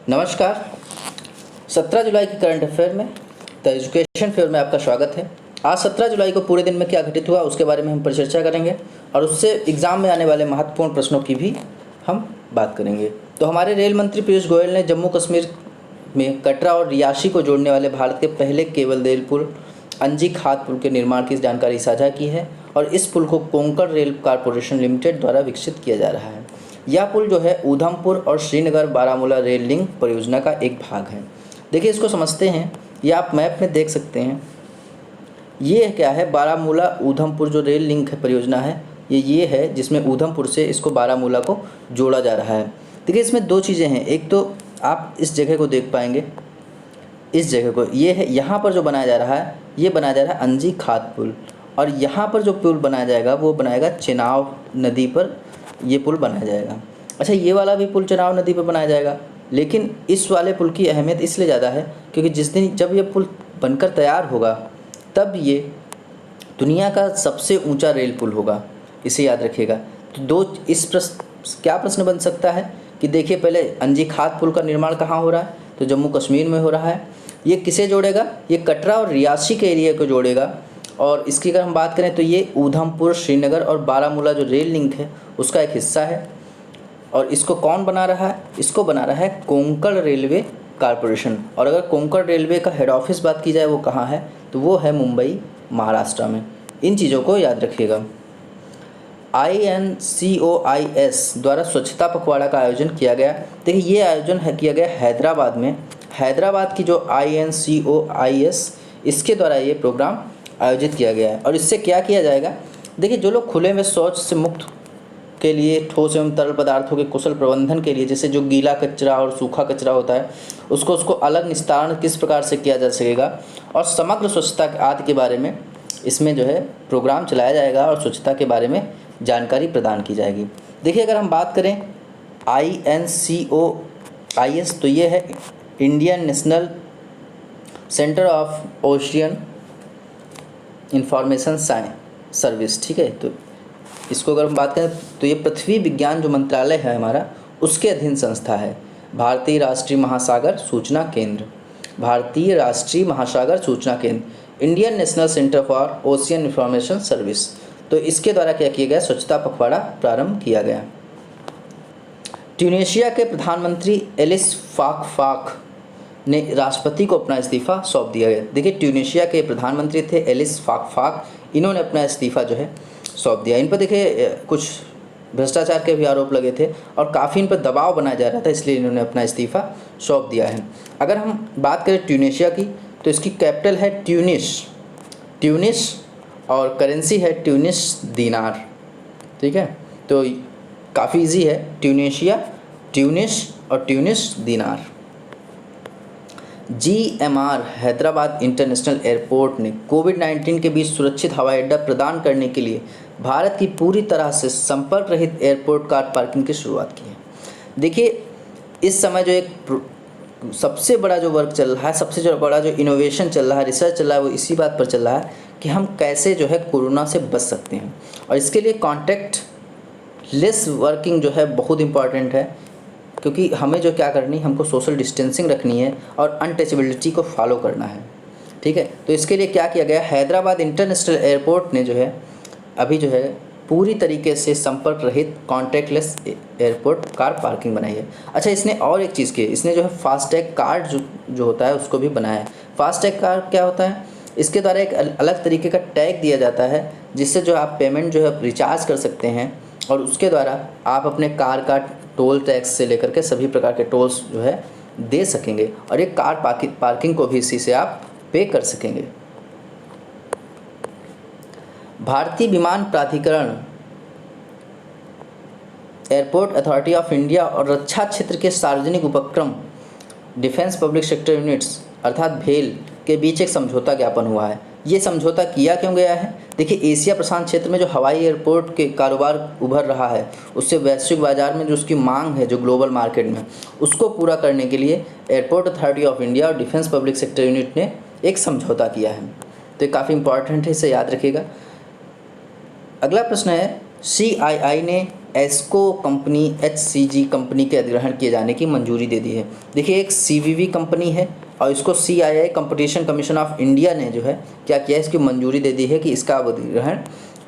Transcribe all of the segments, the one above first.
नमस्कार। 17 जुलाई की current affair में द एजुकेशन फेयर में आपका स्वागत है। आज 17 जुलाई को पूरे दिन में क्या घटित हुआ उसके बारे में हम परिचर्चा करेंगे और उससे एग्जाम में आने वाले महत्वपूर्ण प्रश्नों की भी हम बात करेंगे। तो हमारे रेल मंत्री पीयूष गोयल ने जम्मू कश्मीर में कटरा और रियासी को जोड़ने वाले भारत के पहले केबल रेल पुल अंजी खात पुल के निर्माण की जानकारी साझा की है और इस पुल को कोंकण रेल कॉरपोरेशन लिमिटेड द्वारा विकसित किया जा रहा है। यह पुल जो है ऊधमपुर और श्रीनगर बारामूला रेल लिंक परियोजना का एक भाग है। देखिए इसको समझते हैं, ये आप मैप में देख सकते हैं। ये क्या है, बारामूला ऊधमपुर जो रेल लिंक परियोजना है ये है जिसमें ऊधमपुर से इसको बारामूला को जोड़ा जा रहा है। देखिए इसमें दो चीज़ें हैं, एक तो आप इस जगह को देख पाएंगे, इस जगह को, ये है यहाँ पर जो बनाया जा रहा है ये बनाया जा रहा है अंजी खात पुल, और यहाँ पर जो पुल बनाया जाएगा वो बनाएगा चेनाब नदी पर ये पुल बनाया जाएगा। अच्छा, ये वाला भी पुल चेनाब नदी पर बनाया जाएगा, लेकिन इस वाले पुल की अहमियत इसलिए ज़्यादा है क्योंकि जिस दिन जब ये पुल बनकर तैयार होगा तब ये दुनिया का सबसे ऊंचा रेल पुल होगा, इसे याद रखिएगा। तो क्या प्रश्न बन सकता है कि देखिए पहले अंजी खात पुल का निर्माण कहाँ हो रहा है, तो जम्मू कश्मीर में हो रहा है। ये किसे जोड़ेगा, ये कटरा और रियासी के एरिया को जोड़ेगा। और इसकी अगर हम बात करें तो ये ऊधमपुर, श्रीनगर और बारामूला जो रेल लिंक है उसका एक हिस्सा है। और इसको कौन बना रहा है, इसको बना रहा है कोंकण रेलवे कॉरपोरेशन। और अगर कोंकण रेलवे का हेड ऑफिस बात की जाए वो कहाँ है, तो वो है मुंबई, महाराष्ट्र में। इन चीज़ों को याद रखिएगा। INCOIS द्वारा स्वच्छता पखवाड़ा का आयोजन किया गया। देखिए ये आयोजन किया गया हैदराबाद में। हैदराबाद की जो INCOIS इसके द्वारा ये प्रोग्राम आयोजित किया गया है। और इससे क्या किया जाएगा, देखिए जो लोग खुले में शौच से मुक्त के लिए ठोस एवं तरल पदार्थों के कुशल प्रबंधन के लिए, जैसे जो गीला कचरा और सूखा कचरा होता है उसको अलग निस्तारण किस प्रकार से किया जा सकेगा और समग्र स्वच्छता आदि के बारे में इसमें जो है प्रोग्राम चलाया जाएगा और स्वच्छता के बारे में जानकारी प्रदान की जाएगी। देखिए अगर हम बात करें INCOIS तो ये है Indian national centre of ocean information service, ठीक है। तो इसको अगर हम बात करें तो ये पृथ्वी विज्ञान जो मंत्रालय है हमारा उसके अधीन संस्था है। भारतीय राष्ट्रीय महासागर सूचना केंद्र, भारतीय राष्ट्रीय महासागर सूचना केंद्र, Indian national centre for ocean information service. तो इसके द्वारा क्या किया गया, स्वच्छता पखवाड़ा प्रारंभ किया गया। ट्यूनीशिया के प्रधानमंत्री एलिस फाक ने राष्ट्रपति को अपना इस्तीफा सौंप दिया गया। देखिए ट्यूनीशिया के प्रधानमंत्री थे एलिस फाक, इन्होंने अपना इस्तीफा जो है सौंप दिया। इन पर देखिए कुछ भ्रष्टाचार के भी आरोप लगे थे और काफ़ी इन पर दबाव बनाया जा रहा था, इसलिए इन्होंने अपना इस्तीफा सौंप दिया है। अगर हम बात करें ट्यूनीशिया की तो इसकी कैपिटल है ट्यूनिस और करेंसी है ट्यूनिस दीनार, ठीक है। तो काफ़ी इजी है, ट्यूनीशिया, ट्यूनिस और ट्यूनिस दीनार। GMR हैदराबाद इंटरनेशनल एयरपोर्ट ने कोविड-19 के बीच सुरक्षित हवाई अड्डा प्रदान करने के लिए भारत की पूरी तरह से संपर्क रहित एयरपोर्ट कार पार्किंग की शुरुआत की है। देखिए इस समय जो एक सबसे बड़ा जो वर्क चल रहा है, सबसे जो बड़ा जो इनोवेशन चल रहा है, रिसर्च चल रहा है, वो इसी बात पर चल रहा है कि हम कैसे जो है कोरोना से बच सकते हैं। और इसके लिए कॉन्टैक्ट लेस वर्किंग जो है बहुत इंपॉर्टेंट है, क्योंकि हमें जो क्या करनी है, हमको सोशल डिस्टेंसिंग रखनी है और अनटचेबिलिटी को फॉलो करना है, ठीक है। तो इसके लिए क्या किया गया, हैदराबाद इंटरनेशनल एयरपोर्ट ने जो है अभी जो है पूरी तरीके से संपर्क रहित कॉन्टैक्टलेस एयरपोर्ट कार पार्किंग बनाई है। अच्छा, इसने और एक चीज़ की, इसने जो है फास्टैग कार्ड जो होता है उसको भी बनाया है। फास्टैग कार्ड क्या होता है, इसके द्वारा एक अलग तरीके का टैग दिया जाता है जिससे जो आप पेमेंट जो है रिचार्ज कर सकते हैं और उसके द्वारा आप अपने कार का टोल टैक्स से लेकर के सभी प्रकार के टोल्स जो है दे सकेंगे और एक कार पार्किंग को भी इसी से आप पे कर सकेंगे। भारतीय विमान प्राधिकरण, एयरपोर्ट अथॉरिटी ऑफ इंडिया और रक्षा क्षेत्र के सार्वजनिक उपक्रम डिफेंस पब्लिक सेक्टर यूनिट्स अर्थात भेल के बीच एक समझौता ज्ञापन हुआ है। ये समझौता किया क्यों गया है, देखिए एशिया प्रशांत क्षेत्र में जो हवाई एयरपोर्ट के कारोबार उभर रहा है उससे वैश्विक बाजार में जो उसकी मांग है जो ग्लोबल मार्केट में, उसको पूरा करने के लिए एयरपोर्ट अथॉरिटी ऑफ इंडिया और डिफेंस पब्लिक सेक्टर यूनिट ने एक समझौता किया है। तो ये काफ़ी इंपॉर्टेंट है, इसे याद रखिएगा। अगला प्रश्न है, CII ने एस्को कंपनी HCG कंपनी के अधिग्रहण किए जाने की मंजूरी दे दी है। देखिए एक CVV कंपनी है और इसको CII competition commission of India ने जो है क्या किया, इसकी मंजूरी दे दी है कि इसका अधिग्रहण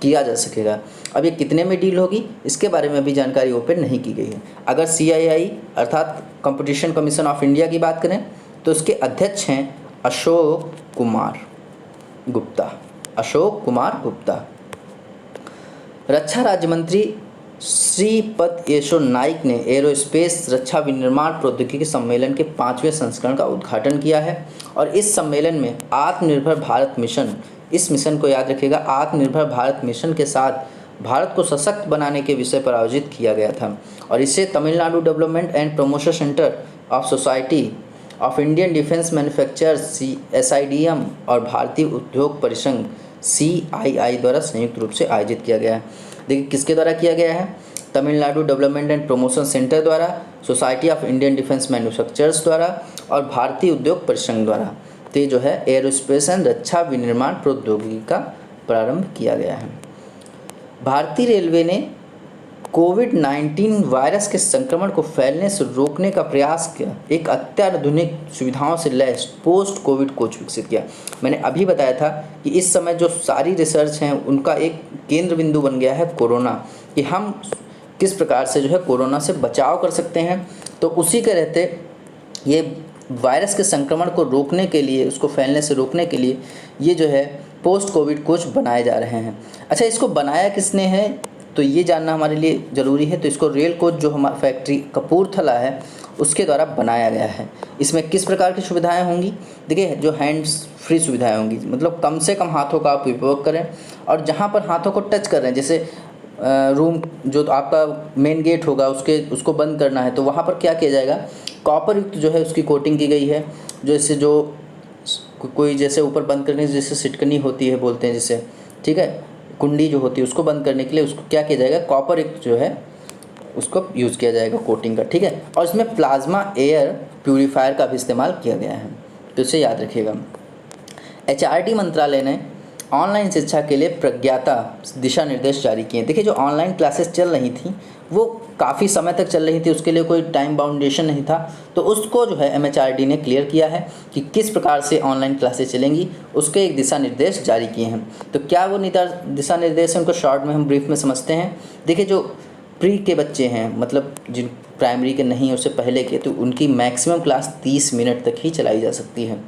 किया जा सकेगा। अब ये कितने में डील होगी इसके बारे में भी जानकारी ओपन नहीं की गई है। अगर CII अर्थात कंपटीशन कमीशन ऑफ इंडिया की बात करें तो इसके अध्यक्ष हैं अशोक कुमार गुप्ता। रक्षा राज्य मंत्री श्रीपद येशो नाइक ने एरोस्पेस रक्षा विनिर्माण प्रौद्योगिकी सम्मेलन के 5वें संस्करण का उद्घाटन किया है और इस सम्मेलन में आत्मनिर्भर भारत मिशन, इस मिशन को याद रखिएगा, आत्मनिर्भर भारत मिशन के साथ भारत को सशक्त बनाने के विषय पर आयोजित किया गया था और इसे Tamil Nadu development and promotion centre of society of Indian defence manufacturers SIDM और भारतीय उद्योग परिसंघ CII द्वारा संयुक्त रूप से आयोजित किया गया है। देखिए किसके द्वारा किया गया है, Tamil Nadu development and promotion centre द्वारा, society of Indian defence manufacturers द्वारा और भारतीय उद्योग परिसंघ द्वारा। तो ये जो है एरोस्पेस एंड रक्षा विनिर्माण प्रौद्योगिकी का प्रारंभ किया गया है। भारतीय रेलवे ने कोविड-19 वायरस के संक्रमण को फैलने से रोकने का प्रयास किया, एक अत्याधुनिक सुविधाओं से लैस पोस्ट कोविड कोच विकसित किया। मैंने अभी बताया था कि इस समय जो सारी रिसर्च हैं उनका एक केंद्र बिंदु बन गया है कोरोना, कि हम किस प्रकार से जो है कोरोना से बचाव कर सकते हैं। तो उसी के रहते ये वायरस के संक्रमण को रोकने के लिए, उसको फैलने से रोकने के लिए ये जो है पोस्ट कोविड कोच बनाए जा रहे हैं। अच्छा, इसको बनाया किसने है तो ये जानना हमारे लिए ज़रूरी है। तो इसको रेल कोच जो हमारा फैक्ट्री कपूरथला है उसके द्वारा बनाया गया है। इसमें किस प्रकार की सुविधाएं होंगी, देखिए जो हैंड्स फ्री सुविधाएं होंगी, मतलब कम से कम हाथों का आप उपयोग करें और जहां पर हाथों को टच कर रहे हैं, जैसे रूम जो आपका मेन गेट होगा उसको बंद करना है तो वहाँ पर क्या किया जाएगा, कॉपर युक्त जो है उसकी कोटिंग की गई है। जैसे जो कोई जैसे ऊपर बंद करने से जैसे सिटकनी होती है बोलते हैं जिसे, ठीक है, कुंडी जो होती है उसको बंद करने के लिए उसको क्या किया जाएगा, कॉपर युक्त जो है उसको यूज़ किया जाएगा कोटिंग का, ठीक है। और इसमें प्लाज्मा एयर प्यूरीफायर का भी इस्तेमाल किया गया है, तो इसे याद रखिएगा। HRD मंत्रालय ने ऑनलाइन शिक्षा के लिए प्रज्ञाता दिशा निर्देश जारी किए। देखिए जो ऑनलाइन क्लासेस चल रही थी वो काफ़ी समय तक चल रही थी, उसके लिए कोई टाइम बाउंडेशन नहीं था, तो उसको जो है MHRD ने क्लियर किया है कि किस प्रकार से ऑनलाइन क्लासेस चलेंगी, उसके एक दिशा निर्देश जारी किए हैं। तो क्या वो दिशा निर्देश हैं, उनको शॉर्ट में हम ब्रीफ में समझते हैं। देखिए जो प्री के बच्चे हैं, मतलब जिन प्राइमरी के नहीं उससे पहले के, तो उनकी मैक्सिमम क्लास 30 मिनट तक ही चलाई जा सकती है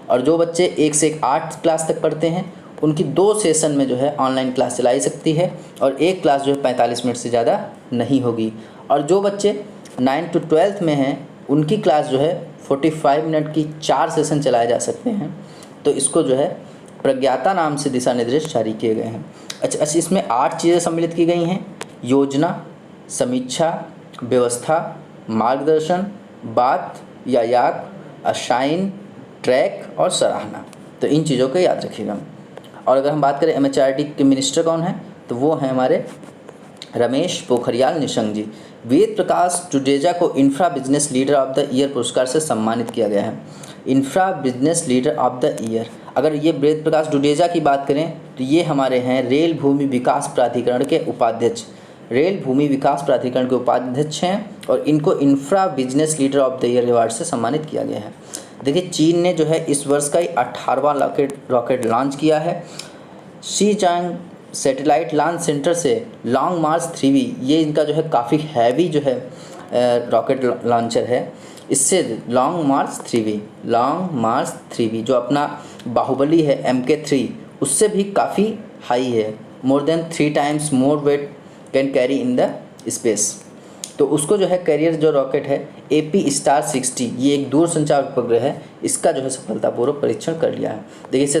और जो बच्चे 1 से 8 क्लास तक पढ़ते हैं उनकी 2 सेशन में जो है ऑनलाइन क्लास चलाई सकती है और एक क्लास जो है 45 मिनट से ज़्यादा नहीं होगी। और जो बच्चे 9 to 12 में हैं उनकी क्लास जो है 45 मिनट की 4 सेशन चलाए जा सकते हैं। तो इसको जो है प्रज्ञाता नाम से दिशा निर्देश जारी किए गए हैं। अच्छा, इसमें 8 चीज़ें सम्मिलित की गई हैं: योजना, समीक्षा, व्यवस्था, मार्गदर्शन, बात या याद, असाइन, ट्रैक और सराहना। तो इन चीज़ों को याद रखिएगा। और अगर हम बात करें MHRD के मिनिस्टर कौन है तो वो हैं हमारे रमेश पोखरियाल निशंक जी। वेद प्रकाश जुडेजा को infra business leader of the year पुरस्कार से सम्मानित किया गया है। Infra business leader of the year, अगर ये वेद प्रकाश जुडेजा की बात करें तो ये हमारे हैं रेल भूमि विकास प्राधिकरण के उपाध्यक्ष, रेल भूमि विकास प्राधिकरण के उपाध्यक्ष हैं और इनको infra business leader of the year award से सम्मानित किया गया है। देखिए चीन ने जो है इस वर्ष का 18वां रॉकेट लॉन्च किया है। शीजांग सैटेलाइट लॉन्च सेंटर से लॉन्ग मार्च 3V, ये इनका जो है काफ़ी हैवी जो है रॉकेट लॉन्चर है। इससे लॉन्ग मार्च 3V जो अपना बाहुबली है MK3 उससे भी काफ़ी हाई है, more than 3 times more weight can carry in the space. तो उसको जो है कैरियर जो रॉकेट है AP-60, ये एक दूरसंचार उपग्रह है, इसका जो है सफलतापूर्वक परीक्षण कर लिया है। देखिए इससे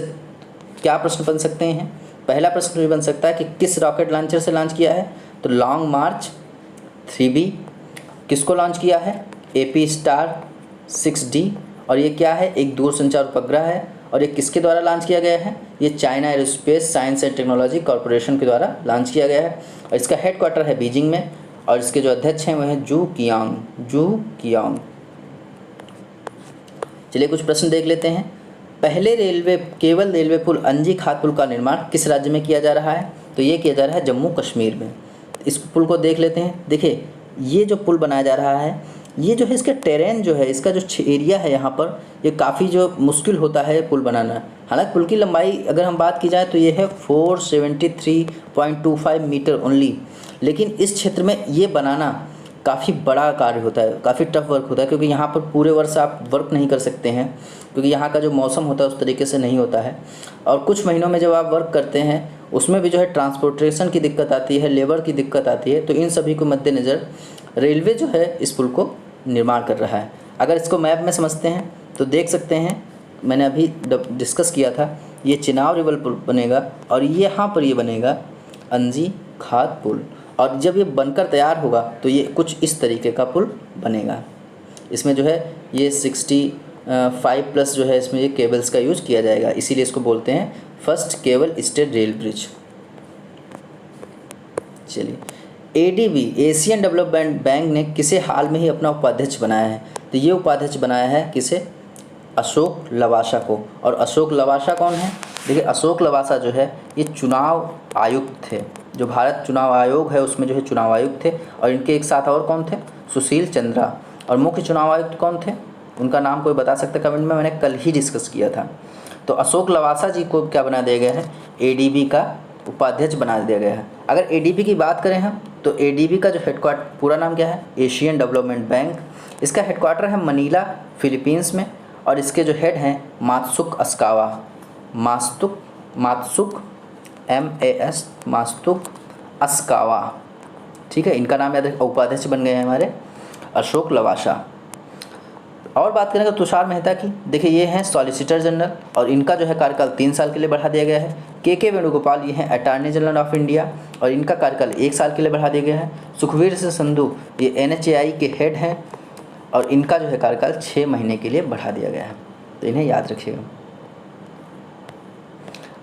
क्या प्रश्न बन सकते हैं। पहला प्रश्न भी बन सकता है कि किस रॉकेट लॉन्चर से लॉन्च किया है, तो लॉन्ग मार्च 3V। किसको लॉन्च किया है, AP-60, और ये क्या है, एक दूरसंचार उपग्रह है और ये किसके द्वारा लॉन्च किया गया है, ये China aerospace science and technology corporation के द्वारा लॉन्च किया गया है और इसका हेडक्वार्टर है बीजिंग में और इसके जो अध्यक्ष हैं वह हैं जू कियांग। चलिए कुछ प्रश्न देख लेते हैं। पहले केवल रेलवे पुल अंजी खात पुल का निर्माण किस राज्य में किया जा रहा है, तो ये किया जा रहा है जम्मू कश्मीर में। इस पुल को देख लेते हैं। देखिए ये जो पुल बनाया जा रहा है, ये जो है इसका टेरेन जो है, इसका जो एरिया है यहाँ पर, ये काफ़ी जो मुश्किल होता है पुल बनाना। हालांकि पुल की लंबाई अगर हम बात की जाए तो ये है 473.25 मीटर ओनली, लेकिन इस क्षेत्र में ये बनाना काफ़ी बड़ा कार्य होता है, काफ़ी टफ वर्क होता है, क्योंकि यहाँ पर पूरे वर्ष आप वर्क नहीं कर सकते हैं, क्योंकि यहाँ का जो मौसम होता है उस तरीके से नहीं होता है। और कुछ महीनों में जब आप वर्क करते हैं उसमें भी जो है ट्रांसपोर्टेशन की दिक्कत आती है, लेबर की दिक्कत आती है। तो इन सभी को मद्देनज़र रेलवे जो है इस पुल को निर्माण कर रहा है। अगर इसको मैप में समझते हैं तो देख सकते हैं, मैंने अभी डिस्कस किया था, ये चिनाव रिवर पुल बनेगा और ये यहाँ पर ये बनेगा अंजी खाद पुल। और जब ये बनकर तैयार होगा तो ये कुछ इस तरीके का पुल बनेगा। इसमें जो है ये 65+ जो है इसमें ये केबल्स का यूज़ किया जाएगा, इसीलिए इसको बोलते हैं first cable stayed rail bridge. चलिए, एडीबी एशियन डेवलपमेंट बैंक ने किसे हाल में ही अपना उपाध्यक्ष बनाया है? तो ये उपाध्यक्ष बनाया है किसे? अशोक लवासा को। और अशोक लवासा कौन है? देखिए अशोक लवासा जो है ये चुनाव आयुक्त थे, जो भारत चुनाव आयोग है उसमें जो है चुनाव आयुक्त थे। और इनके एक साथ और कौन थे? सुशील चंद्रा। और मुख्य चुनाव आयुक्त कौन थे? उनका नाम कोई बता सकता है कमेंट में, मैंने कल ही डिस्कस किया था। तो अशोक लवासा जी को क्या बना दिया गया है? एडीबी का उपाध्यक्ष बना दिया गया है। अगर एडीबी की बात करें हम तो एडीबी का जो हेडक्वार्टर पूरा नाम क्या है? Asian development bank. इसका हेडक्वार्टर है मनीला फिलीपींस में और इसके जो हेड हैं मात्सुक अस्कावा, मात्सुक MAS मात्सुक अस्कावा, ठीक है। इनका नाम याद रखिए, उपाध्यक्ष बन गए हैं हमारे अशोक लवासा। और बात करें तो तुषार मेहता की, देखिए ये हैं सॉलिसिटर जनरल और इनका जो है कार्यकाल 3 साल के लिए बढ़ा दिया गया है। के वेणुगोपाल ये हैं अटॉर्नी जनरल ऑफ इंडिया और इनका कार्यकाल 1 साल के लिए बढ़ा दिया गया है। सुखबीर सिंह संधू ये NHAI के हेड हैं और इनका जो है कार्यकाल 6 महीने के लिए बढ़ा दिया गया है, तो इन्हें याद रखिएगा।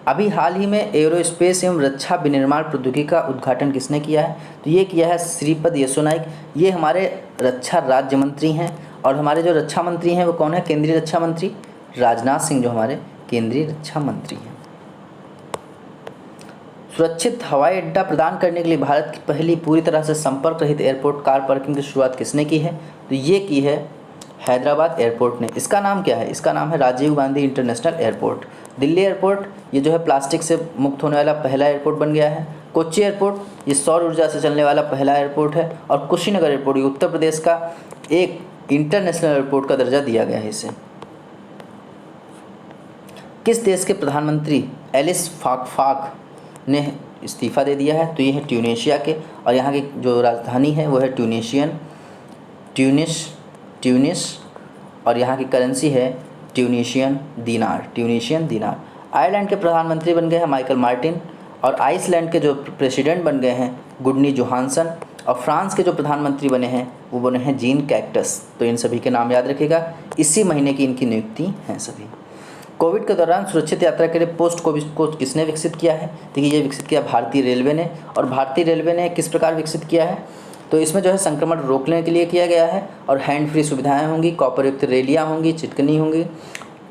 अभी हाल ही में एरोस्पेस एवं रक्षा विनिर्माण प्रौद्योगिकी का उद्घाटन किसने किया है? तो ये किया है श्रीपद येसो नाइक। ये हमारे रक्षा राज्य मंत्री हैं और हमारे जो रक्षा मंत्री हैं वो कौन है? केंद्रीय रक्षा मंत्री राजनाथ सिंह जो हमारे केंद्रीय रक्षा मंत्री हैं। सुरक्षित हवाई अड्डा प्रदान करने के लिए भारत की पहली पूरी तरह से संपर्क रहित एयरपोर्ट कार पार्किंग की शुरुआत किसने की है? तो ये की है हैदराबाद एयरपोर्ट ने। इसका नाम क्या है? इसका नाम है Rajiv Gandhi international airport. Delhi airport ये जो है प्लास्टिक से मुक्त होने वाला पहला एयरपोर्ट बन गया है। कोच्चि एयरपोर्ट ये सौर ऊर्जा से चलने वाला पहला एयरपोर्ट है। और कुशीनगर एयरपोर्ट ये उत्तर प्रदेश का एक इंटरनेशनल एयरपोर्ट का दर्जा दिया गया है इसे। किस देश के प्रधानमंत्री एलिस फाक ने इस्तीफ़ा दे दिया है? तो ये है ट्यूनीशिया के और यहाँ की जो राजधानी है वो है ट्यूनिस और यहाँ की करेंसी है ट्यूनीशियन दीनार। आयरलैंड के प्रधानमंत्री बन गए हैं माइकल मार्टिन और आइसलैंड के जो प्रेसिडेंट बन गए हैं गुडनी जोहानसन और फ्रांस के जो प्रधानमंत्री बने हैं वो बने हैं जीन कैक्टस। तो इन सभी के नाम याद रखिएगा, इसी महीने की इनकी नियुक्ति हैं सभी। कोविड के दौरान सुरक्षित यात्रा के लिए पोस्ट कोविड को किसने विकसित किया है? देखिए ये विकसित किया भारतीय रेलवे ने। और भारतीय रेलवे ने किस प्रकार विकसित किया है? तो इसमें जो है संक्रमण रोकने के लिए किया गया है और हैंड फ्री सुविधाएं होंगी, कॉपर युक्त रेलियाँ होंगी, चिटकनी होंगी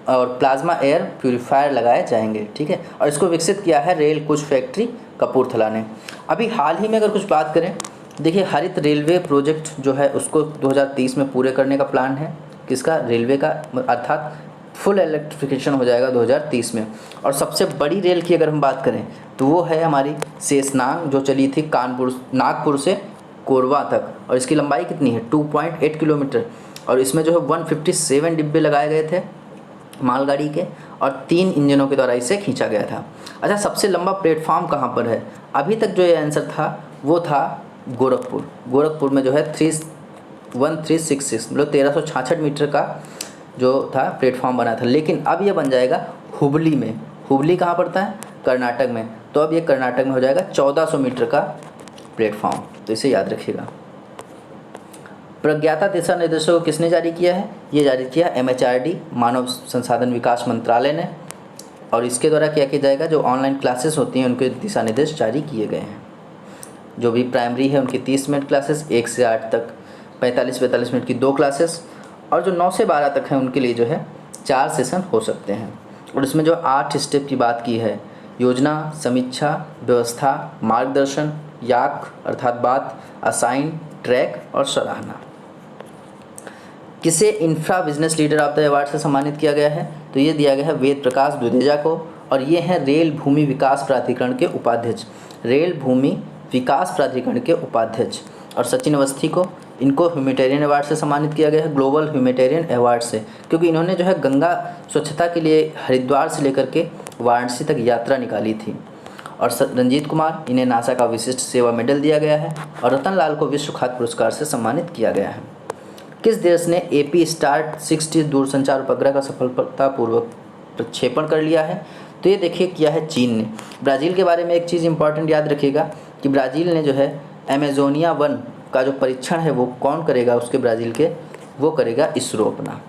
और प्लाज्मा एयर प्यूरीफायर लगाए जाएंगे, ठीक है। और इसको विकसित किया है रेल कुछ फैक्ट्री कपूरथला ने। अभी हाल ही में अगर कुछ बात करें, देखिए हरित रेलवे प्रोजेक्ट जो है उसको 2030 में पूरे करने का प्लान है। किसका? रेलवे का, अर्थात फुल इलेक्ट्रिफिकेशन हो जाएगा 2030 में। और सबसे बड़ी रेल की अगर हम बात करें तो वो है हमारी शेषनाग जो चली थी नागपुर से कोरबा तक और इसकी लंबाई कितनी है? 2.8 किलोमीटर। और इसमें जो है 157 डिब्बे लगाए गए थे मालगाड़ी के और 3 इंजनों के द्वारा इसे खींचा गया था। अच्छा, सबसे लंबा प्लेटफॉर्म कहाँ पर है? अभी तक जो ये आंसर था वो था गोरखपुर में जो है 1366 मतलब 1366 मीटर का जो था प्लेटफॉर्म बना था। लेकिन अब ये बन जाएगा हुबली में। हुबली कहाँ पड़ता है? कर्नाटक में। तो अब ये कर्नाटक में हो जाएगा 1400 मीटर का प्लेटफॉर्म, तो इसे याद रखिएगा। प्रज्ञाता दिशा निर्देशों को किसने जारी किया है? ये जारी किया MHRD मानव संसाधन विकास मंत्रालय ने और इसके द्वारा क्या किया जाएगा? जो ऑनलाइन क्लासेस होती हैं उनके दिशा निर्देश जारी किए गए हैं। जो भी प्राइमरी है उनकी 30 मिनट क्लासेस 1 से 8 तक, 45 मिनट की 2 क्लासेस और जो 9 से 12 तक है उनके लिए जो है 4 सेशन हो सकते हैं। और इसमें जो 8 स्टेप की बात की है, योजना, समीक्षा, व्यवस्था, मार्गदर्शन, याक अर्थात बात, असाइन, ट्रैक और सराहना। किसे infra business leader of the award से सम्मानित किया गया है? तो ये दिया गया है वेद प्रकाश दुदेजा को, और ये हैं रेल भूमि विकास प्राधिकरण के उपाध्यक्ष, रेल भूमि विकास प्राधिकरण के उपाध्यक्ष। और सचिन अवस्थी को, इनको ह्यूमैनिटेरियन अवार्ड से सम्मानित किया गया है, ग्लोबल ह्यूमैनिटेरियन अवार्ड से, क्योंकि इन्होंने जो है गंगा स्वच्छता के लिए हरिद्वार से लेकर के वाराणसी तक यात्रा निकाली थी। और रंजीत कुमार, इन्हें नासा का विशिष्ट सेवा मेडल दिया गया है। और रतन लाल को विश्व खाद्य पुरस्कार से सम्मानित किया गया है। किस देश ने एपीस्टार्ट 60 दूरसंचार उपग्रह का सफलतापूर्वक प्रक्षेपण कर लिया है? तो ये देखिए किया है चीन ने। ब्राज़ील के बारे में एक चीज़ इंपॉर्टेंट याद रखिएगा कि ब्राज़ील ने जो है अमेजोनिया 1 का जो परीक्षण है वो कौन करेगा, उसके ब्राज़ील के, वो करेगा इसरो अपना।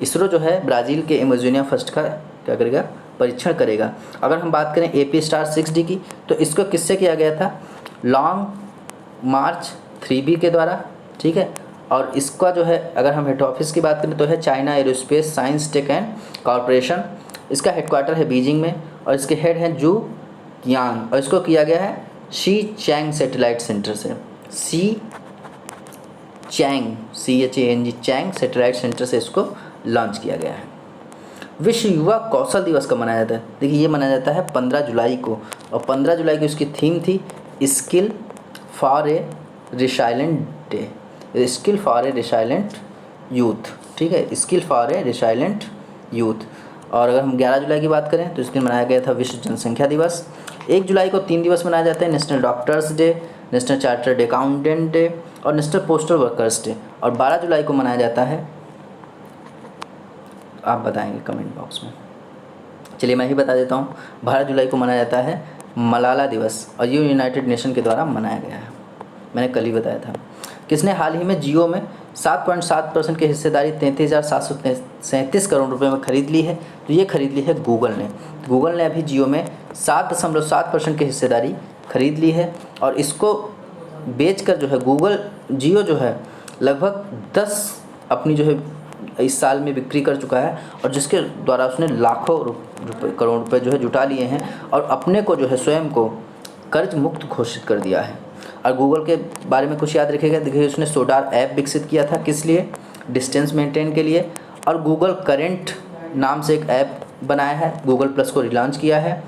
इसरो जो है ब्राज़ील के अमेजोनिया फर्स्ट का क्या करेगा, परीक्षण करेगा। अगर हम बात करें एपीस्टार्ट 6D की, तो इसको किससे किया गया था? लॉन्ग मार्च 3B के द्वारा, ठीक है। और इसका जो है अगर हम हेड ऑफिस की बात करें तो है China aerospace science tech and corporation. इसका हेडक्वार्टर है बीजिंग में, और इसके हेड हैं जू यांग, और इसको किया गया है शी चैंग सैटेलाइट सेंटर से, Xichang CHANG Chang satellite centre से इसको लॉन्च किया गया है। विश्व युवा कौशल दिवस कब मनाया जाता है? देखिए ये मनाया जाता है 15 जुलाई को, और 15 जुलाई की उसकी थीम थी skill for a resilient day, skill for a resilient youth, ठीक है, skill for a resilient youth. और अगर हम 11 जुलाई की बात करें तो इस दिन मनाया गया था विश्व जनसंख्या दिवस। 1 जुलाई को 3 दिवस मनाए जाते हैं, national doctors day, national chartered accountant day और नेशनल पोस्टल वर्कर्स डे। और 12 जुलाई को मनाया जाता है, आप बताएंगे कमेंट बॉक्स में, चलिए मैं ही बता देता हूँ। 12 जुलाई को मनाया जाता है मलाला दिवस, और ये यूनाइटेड नेशन के द्वारा मनाया गया है, मैंने कल ही बताया था। किसने हाल ही में जियो में 7.7% की हिस्सेदारी 33,737 करोड़ रुपए में खरीद ली है? तो ये खरीद ली है गूगल ने। गूगल ने अभी जियो में 7.7% की हिस्सेदारी खरीद ली है, और इसको बेचकर जो है गूगल जियो जो है लगभग 10 अपनी जो है इस साल में बिक्री कर चुका है, और जिसके द्वारा उसने लाखों करोड़ रुपए जो है जुटा लिए हैं, और अपने को जो है स्वयं को कर्ज मुक्त घोषित कर दिया है। और गूगल के बारे में कुछ याद रखिएगा, देखिए उसने सोडार ऐप विकसित किया था, किस लिए? डिस्टेंस मेंटेन के लिए। और गूगल करेंट नाम से एक ऐप बनाया है, गूगल प्लस को रिलॉन्च किया है।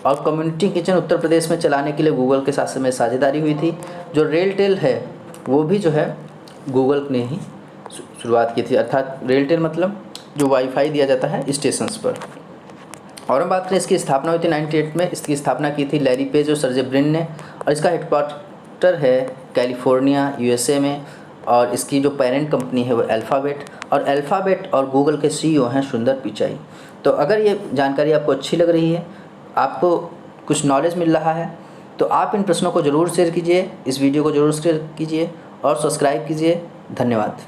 और कम्युनिटी किचन उत्तर प्रदेश में चलाने के लिए गूगल के साथ में साझेदारी हुई थी। जो रेलटेल है वो भी जो है गूगल ने ही शुरुआत की थी, अर्थात रेलटेल मतलब जो वाईफाई दिया जाता है स्टेशंस पर। और हम बात करें इसकी स्थापना हुई थी 98 में, इसकी स्थापना की थी लैरी पेज और सर्जे ब्रिन ने, और इसका हेडक्वार्टर है कैलिफोर्निया USA में, और इसकी जो पेरेंट कंपनी है वो अल्फ़ाबेट, और अल्फ़ाबेट और गूगल के CEO हैं सुंदर पिचाई। तो अगर ये जानकारी आपको अच्छी लग रही है, आपको कुछ नॉलेज मिल रहा है, तो आप इन प्रश्नों को ज़रूर शेयर कीजिए, इस वीडियो को ज़रूर शेयर कीजिए और सब्सक्राइब कीजिए। धन्यवाद।